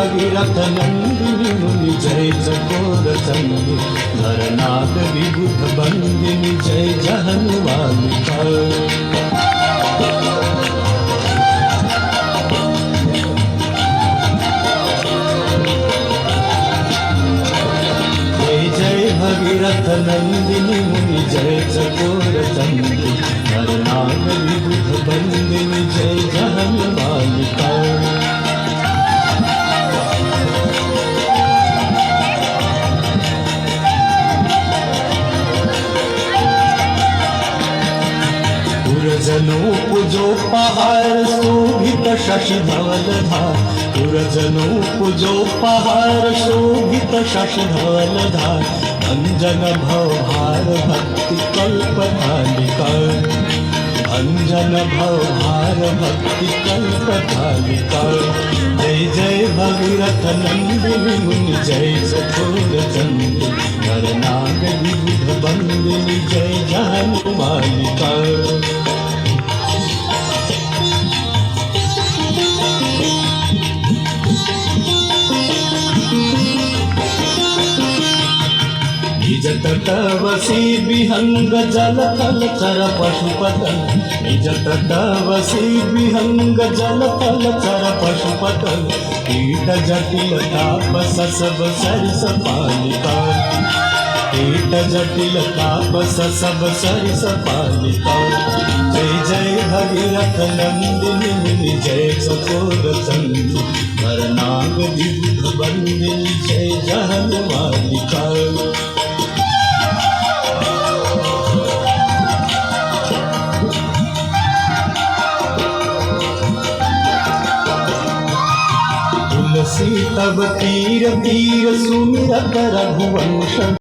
भगीरथ नंदिनी मुनि जय चकोर चंदी नरनाग विबुध बंदिनी जय जहनुमालिका। भगीरथ नंदिनी मुनि जय चकोर चंदी नरनाग विबुध बंदिनी जय जहनुमालिका। पुरजनों पूजो पहाड़ शोभित शशि धवलधार। पुरजनों पूजो पहाड़ शोभित शशि धवलधार। अंजन भवहार भक्ति कल्पधालिका। अंजन भवहार भक्ति कल्पधालिका। जय जय भगीरथ नंदिनी मुनि जय चकोर चंदी नरनाग विबुध बंदिनी जय जहनुमालिका। निज तटवसी विहंग जल थल चर पशुपतन। निज तटवसी विहंग जल थल चर पशुपतन। कीट जटिल तापस सब सरिस पालिका। कीट जटिल तापस सब सरिस पालिका। जय जय भगीरथ नंदिनी मुनि जय चकोर चंदी नरनाग विबुध बंदिनी जय जहनुमालिका। तुलसी तब तीर तीर सुमिरत रघुवंश।